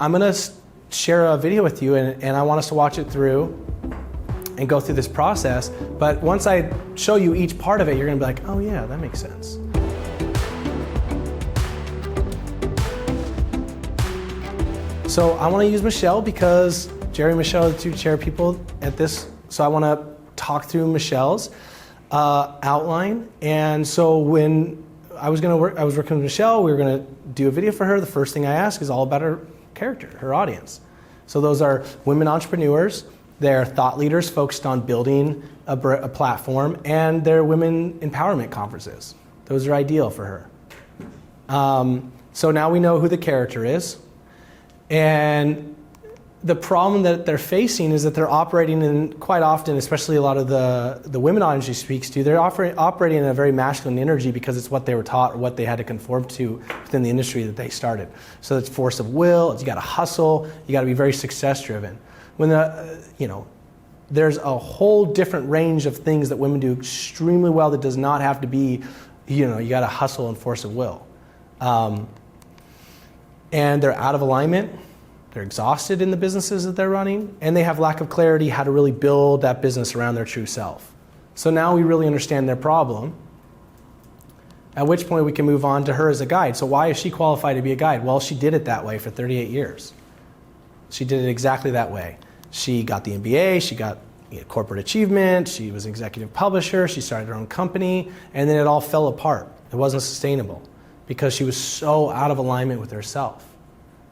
I'm gonna share a video with you, and I want us to watch it through and go through this process. But once I show you each part of it, you're gonna be like, oh yeah, that makes sense. So I wanna use Michelle because Jerry and Michelle are the two chair people at this. So I wanna talk through Michelle's outline. And so when I was working with Michelle, we were gonna do a video for her. The first thing I ask is all about her character, her audience. So those are women entrepreneurs, they're thought leaders focused on building a platform, and they're women empowerment conferences. Those are ideal for her. So now we know who the character is. And the problem that they're facing is that they're operating in, quite often, especially a lot of the women audience she speaks to, they're operating in a very masculine energy because it's what they were taught or what they had to conform to within the industry that they started. So it's force of will, you gotta hustle, you gotta be very success driven. When there's a whole different range of things that women do extremely well that does not have to be, you gotta hustle and force of will. And they're out of alignment. They're exhausted in the businesses that they're running, and they have lack of clarity how to really build that business around their true self. So now we really understand their problem, at which point we can move on to her as a guide. So why is she qualified to be a guide? Well, she did it that way for 38 years. She did it exactly that way. She got the MBA, she got corporate achievement, she was an executive publisher, she started her own company, and then it all fell apart. It wasn't sustainable because she was so out of alignment with herself.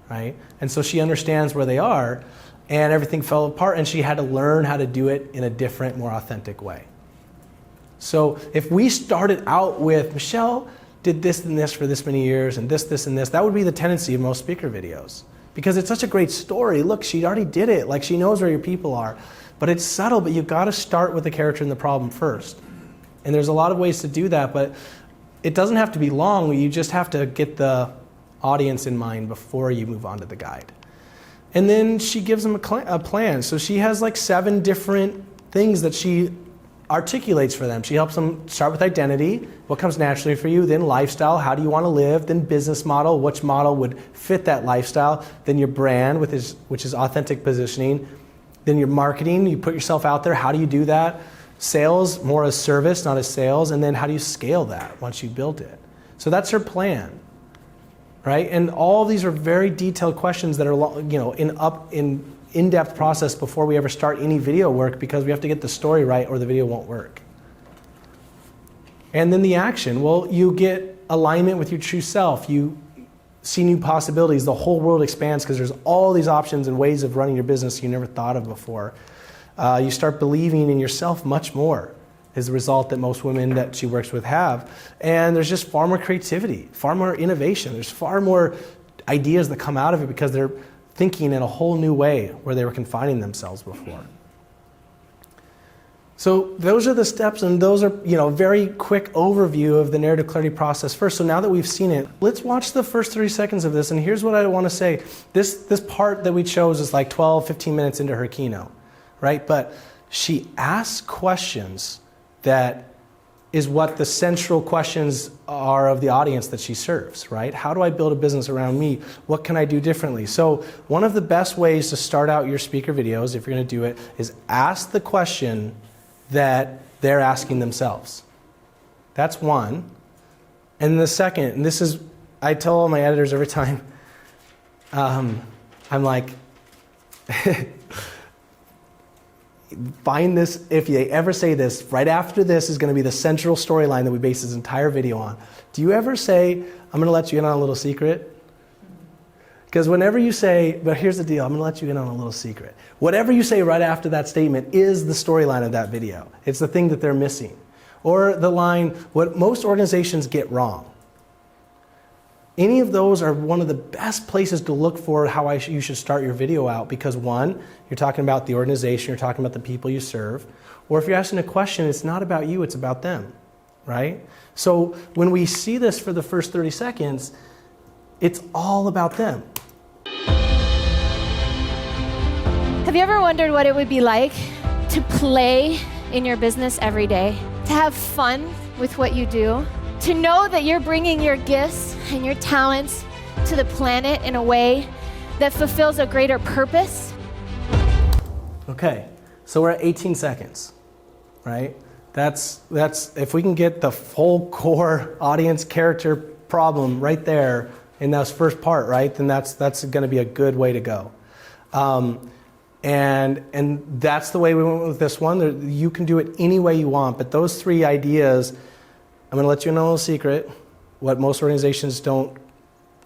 Right? And so she understands where they are, and everything fell apart, and she had to learn how to do it in a different, more authentic way. So if we started out with, Michelle did this and this for this many years, and this, and this, that would be the tendency of most speaker videos. Because it's such a great story. Look, she already did it. Like, she knows where your people are. But it's subtle, but you've got to start with the character and the problem first. And there's a lot of ways to do that, but it doesn't have to be long. You just have to get the audience in mind before you move on to the guide. And then she gives them a plan. So she has like 7 different things that she articulates for them. She helps them start with identity, what comes naturally for you, then lifestyle, how do you want to live, then business model, which model would fit that lifestyle, then your brand, which is authentic positioning, then your marketing, you put yourself out there, how do you do that? Sales, more as service, not as sales, and then how do you scale that once you've built it? So that's her plan. Right? And all of these are very detailed questions that are, in-depth process before we ever start any video work, because we have to get the story right or the video won't work. And then the action. Well, you get alignment with your true self. You see new possibilities. The whole world expands because there's all these options and ways of running your business you never thought of before. You start believing in yourself much more, is the result that most women that she works with have. And there's just far more creativity, far more innovation. There's far more ideas that come out of it because they're thinking in a whole new way where they were confining themselves before. So those are the steps, and those are, very quick overview of the narrative clarity process first. So now that we've seen it, let's watch the first 30 seconds of this. And here's what I want to say. This part that we chose is like 12, 15 minutes into her keynote, right? But she asks questions that is what the central questions are of the audience that she serves, right? How do I build a business around me? What can I do differently? So one of the best ways to start out your speaker videos, if you're gonna do it, is ask the question that they're asking themselves. That's one. And the second, and this is, I tell all my editors every time, I'm like, find this, if they ever say this, right after this is going to be the central storyline that we base this entire video on. Do you ever say, I'm going to let you in on a little secret? Because whenever you say, but here's the deal, I'm going to let you in on a little secret. Whatever you say right after that statement is the storyline of that video. It's the thing that they're missing. Or the line, what most organizations get wrong. Any of those are one of the best places to look for how you should start your video out, because one, you're talking about the organization, you're talking about the people you serve. Or if you're asking a question, it's not about you, it's about them, right? So when we see this for the first 30 seconds, it's all about them. Have you ever wondered what it would be like to play in your business every day? To have fun with what you do? To know that you're bringing your gifts and your talents to the planet in a way that fulfills a greater purpose? Okay, so we're at 18 seconds, right? That's if we can get the full core audience character problem right there in that first part, right? Then that's going to be a good way to go. And that's the way we went with this one. You can do it any way you want, but those three ideas, I'm going to let you know a little secret. What most organizations don't,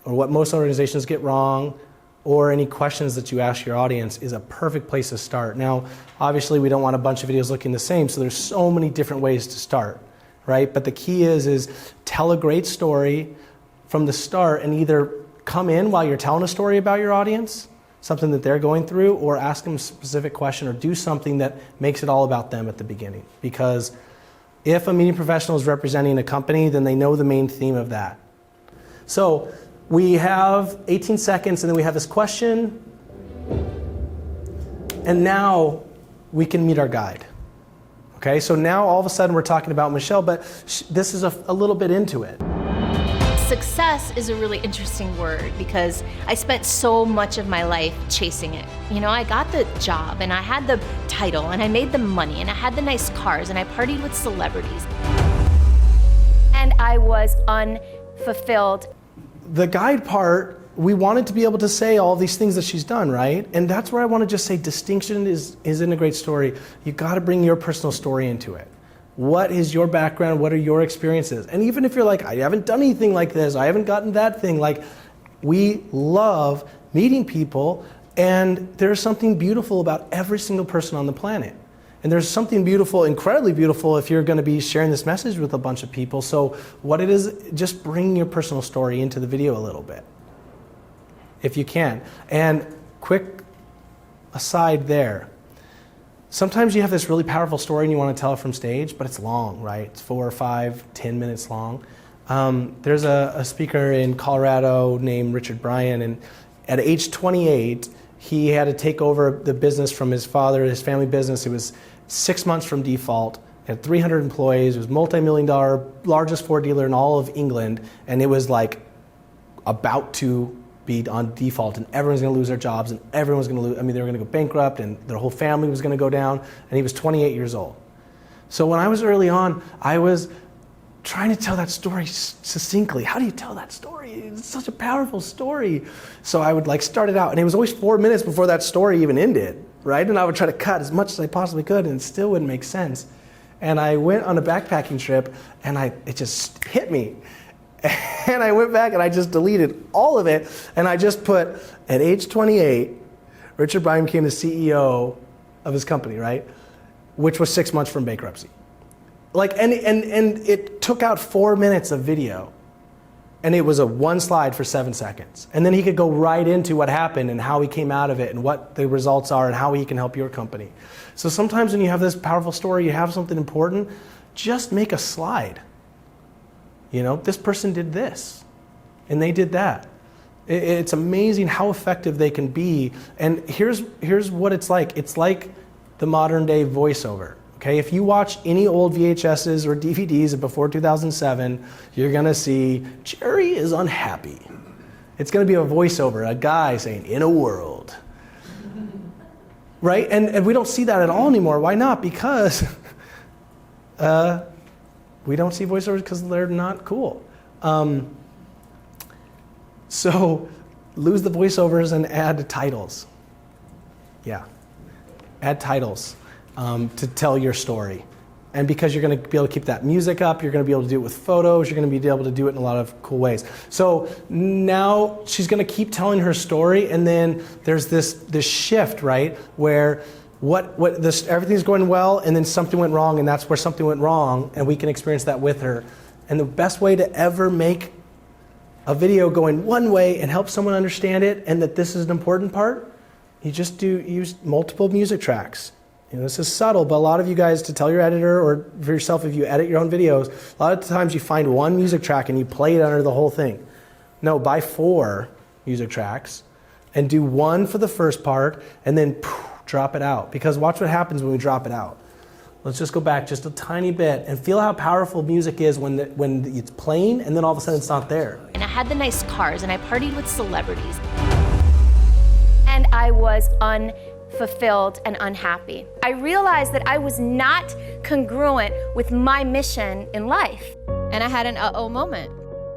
or what most organizations get wrong, or any questions that you ask your audience is a perfect place to start. Now, obviously we don't want a bunch of videos looking the same, so there's so many different ways to start, right? But the key is tell a great story from the start and either come in while you're telling a story about your audience, something that they're going through, or ask them a specific question or do something that makes it all about them at the beginning. Because if a media professional is representing a company, then they know the main theme of that. So we have 18 seconds and then we have this question. And now we can meet our guide. Okay, so now all of a sudden we're talking about Michelle, but this is a little bit into it. Success is a really interesting word because I spent so much of my life chasing it. You know, I got the job and I had the title and I made the money and I had the nice cars and I partied with celebrities. And I was unfulfilled. The guide part, we wanted to be able to say all these things that she's done, right? And that's where I want to just say distinction is in a great story. You got to bring your personal story into it. What is your background? What are your experiences? And even if you're like, I haven't done anything like this, I haven't gotten that thing, like, we love meeting people, and there's something beautiful about every single person on the planet. And there's something beautiful, incredibly beautiful, if you're going to be sharing this message with a bunch of people. So what it is, just bring your personal story into the video a little bit, if you can. And quick aside there. Sometimes you have this really powerful story and you want to tell it from stage, but it's long, right? It's 4 or 5, 10 minutes long. There's a speaker in Colorado named Richard Bryan, and at age 28, he had to take over the business from his father, his family business. It was 6 months from default. It had 300 employees. It was multi-million-dollar, largest Ford dealer in all of England, and it was like about to be on default, and everyone's going to lose their jobs, and everyone's going to lose. I mean, they were going to go bankrupt, and their whole family was going to go down. And he was 28 years old. So when I was early on, I was trying to tell that story succinctly. How do you tell that story? It's such a powerful story. So I would like start it out, and it was always 4 minutes before that story even ended, right? And I would try to cut as much as I possibly could, and it still wouldn't make sense. And I went on a backpacking trip, and it just hit me. And I went back and I just deleted all of it, and I just put, at age 28, Richard Bryan became the CEO of his company, right? Which was 6 months from bankruptcy. Like, and it took out 4 minutes of video, and it was a one slide for 7 seconds. And then he could go right into what happened and how he came out of it and what the results are and how he can help your company. So sometimes when you have this powerful story, you have something important, just make a slide. You know, this person did this, and they did that. It's amazing how effective they can be. And here's what it's like. It's like the modern day voiceover. Okay, if you watch any old VHSs or DVDs before 2007, you're gonna see Jerry is unhappy. It's gonna be a voiceover, a guy saying, "In a world." Right? And we don't see that at all anymore. Why not? Because we don't see voiceovers because they're not cool. So lose the voiceovers and add titles. Yeah, add titles to tell your story. And because you're going to be able to keep that music up, you're going to be able to do it with photos, you're going to be able to do it in a lot of cool ways. So now she's going to keep telling her story, and then there's this shift, right, where everything's going well, and then something went wrong, and that's where something went wrong, and we can experience that with her. And the best way to ever make a video going one way and help someone understand it, and that this is an important part, you just use multiple music tracks. You know, this is subtle, but a lot of you guys, to tell your editor or for yourself, if you edit your own videos, a lot of times you find one music track and you play it under the whole thing. No, buy 4 music tracks and do one for the first part, and then drop it out. Because watch what happens when we drop it out. Let's just go back just a tiny bit and feel how powerful music is when it's playing, and then all of a sudden it's not there. And I had the nice cars and I partied with celebrities. was unfulfilled and unhappy. I realized that I was not congruent with my mission in life. And I had an uh-oh moment.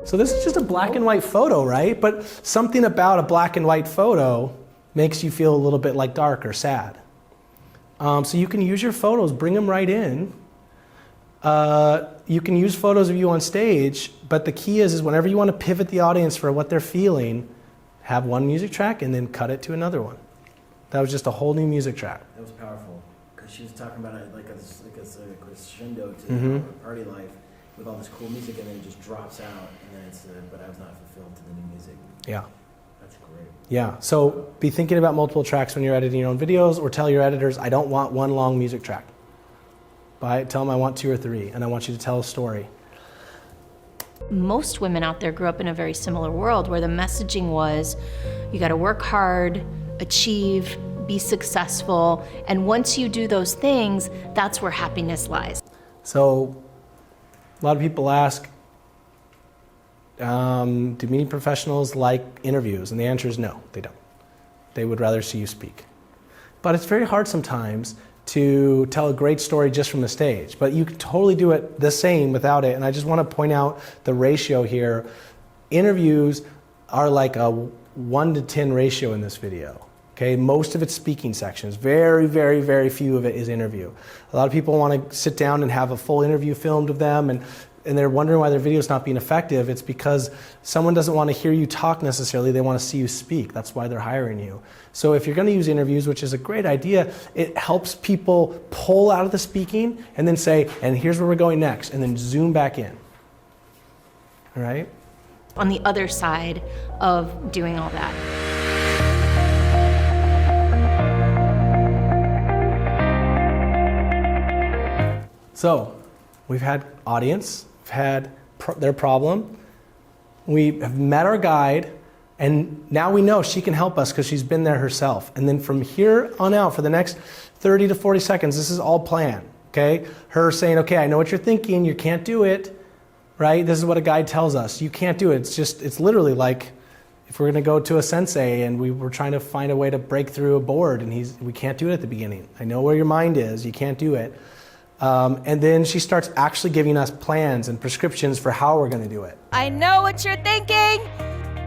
So this is just a black and white photo, right? But something about a black and white photo makes you feel a little bit like dark or sad. So you can use your photos, bring them right in. You can use photos of you on stage, but the key is whenever you want to pivot the audience for what they're feeling, have one music track and then cut it to another one. That was just a whole new music track. That was powerful, because she was talking about it like a crescendo to party life with all this cool music, and then it just drops out, and then it's but I was not fulfilled to the new music. Yeah. That's great. Yeah, so be thinking about multiple tracks when you're editing your own videos, or tell your editors, I don't want one long music track. Tell them I want 2 or 3, and I want you to tell a story. Most women out there grew up in a very similar world where the messaging was, you gotta work hard, achieve, be successful, and once you do those things, that's where happiness lies. So a lot of people ask, do media professionals like interviews? And the answer is no, they don't. They would rather see you speak. But it's very hard sometimes to tell a great story just from the stage. But you can totally do it the same without it. And I just want to point out the ratio here. Interviews are like a 1 to 10 ratio in this video. Okay, most of it's speaking sections. Very, very, very few of it is interview. A lot of people want to sit down and have a full interview filmed of them, and they're wondering why their video's not being effective. It's because someone doesn't want to hear you talk necessarily, they want to see you speak. That's why they're hiring you. So if you're going to use interviews, which is a great idea, it helps people pull out of the speaking and then say, and here's where we're going next, and then zoom back in. All right? On the other side of doing all that. So we've had audience, we've had their problem, we have met our guide, and now we know she can help us because she's been there herself. And then from here on out, for the next 30 to 40 seconds, this is all planned, okay? Her saying, okay, I know what you're thinking, you can't do it, right? This is what a guide tells us. You can't do it. It's literally like if we're gonna go to a sensei and we were trying to find a way to break through a board and we can't do it at the beginning. I know where your mind is, you can't do it. And then she starts actually giving us plans and prescriptions for how we're gonna do it. I know what you're thinking,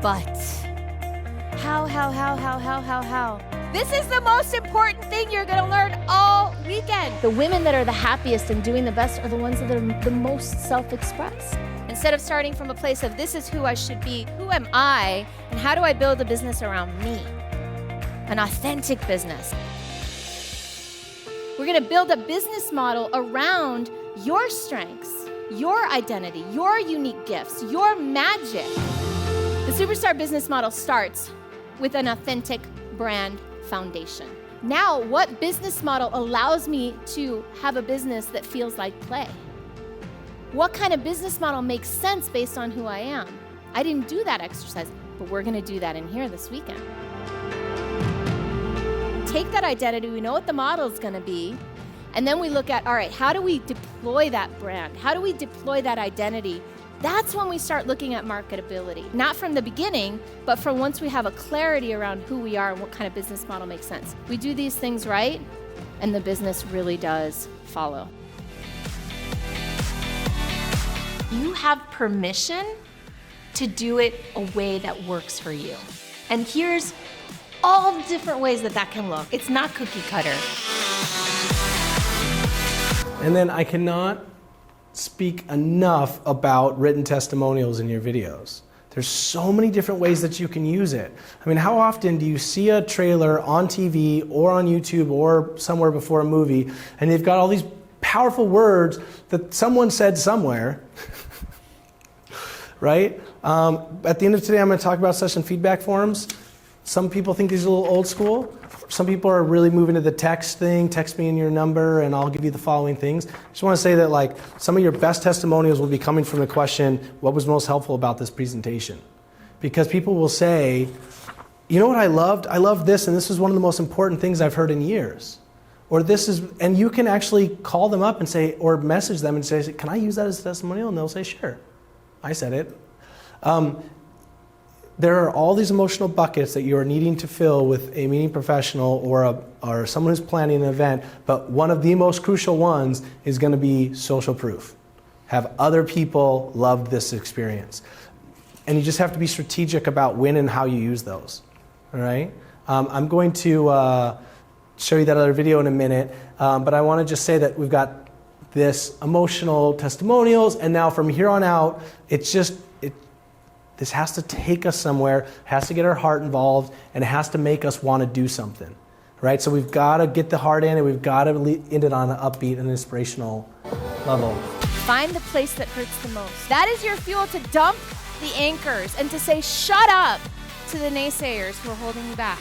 but how? This is the most important thing you're gonna learn all weekend. The women that are the happiest and doing the best are the ones that are the most self-expressed. Instead of starting from a place of this is who I should be, who am I, and how do I build a business around me? An authentic business. We're gonna build a business model around your strengths, your identity, your unique gifts, your magic. The Superstar business model starts with an authentic brand foundation. Now, what business model allows me to have a business that feels like play? What kind of business model makes sense based on who I am? I didn't do that exercise, but we're gonna do that in here this weekend. Take that identity, we know what the model is gonna be, and then we look at, all right, how do we deploy that brand? How do we deploy that identity? That's when we start looking at marketability. Not from the beginning, but from once we have a clarity around who we are and what kind of business model makes sense. We do these things right, and the business really does follow. You have permission to do it a way that works for you. And here's all the different ways that can look. It's not cookie cutter. And then I cannot speak enough about written testimonials in your videos. There's so many different ways that you can use it. I mean, how often do you see a trailer on TV or on YouTube or somewhere before a movie, and they've got all these powerful words that someone said somewhere, right? At the end of today, I'm going to talk about session feedback forms. Some people think these are a little old school. Some people are really moving to the text thing. Text me in your number and I'll give you the following things. I just want to say that like some of your best testimonials will be coming from the question, what was most helpful about this presentation? Because people will say, you know what I loved? I loved this, and this was one of the most important things I've heard in years. Or this is, and you can actually call them up and say, or message them and say, can I use that as a testimonial? And they'll say, sure. I said it. there are all these emotional buckets that you are needing to fill with a meeting professional or someone who's planning an event, but one of the most crucial ones is going to be social proof. Have other people loved this experience? And you just have to be strategic about when and how you use those. All right? I'm going to show you that other video in a minute, but I want to just say that we've got this emotional testimonials, and now from here on out, this has to take us somewhere, has to get our heart involved, and it has to make us want to do something, right? So we've got to get the heart in, and we've got to end it on an upbeat and inspirational level. Find the place that hurts the most. That is your fuel to dump the anchors and to say, shut up to the naysayers who are holding you back.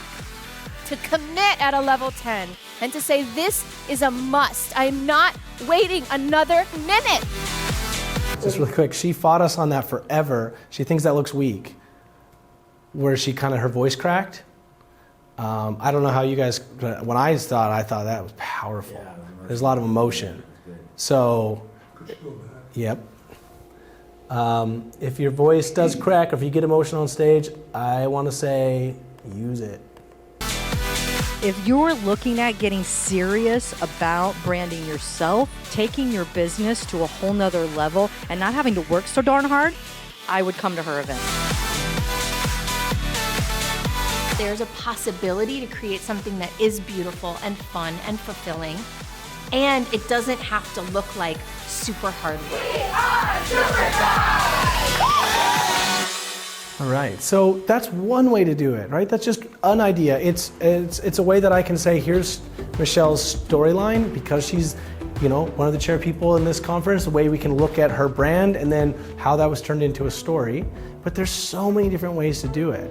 To commit at a level 10 and to say, this is a must. I'm not waiting another minute. Just really quick, she fought us on that forever. She thinks that looks weak, where she kind of, her voice cracked. I don't know how you guys, when I thought that was powerful. Yeah, There's a lot of emotion. So, yep. If your voice does crack, or if you get emotional on stage, I want to say, use it. If you're looking at getting serious about branding yourself, taking your business to a whole nother level, and not having to work so darn hard, I would come to her event. There's a possibility to create something that is beautiful and fun and fulfilling, and it doesn't have to look like super hard work. All right, so that's one way to do it, right? That's just an idea. It's a way that I can say, here's Michelle's storyline, because she's, one of the chair people in this conference, the way we can look at her brand and then how that was turned into a story. But there's so many different ways to do it.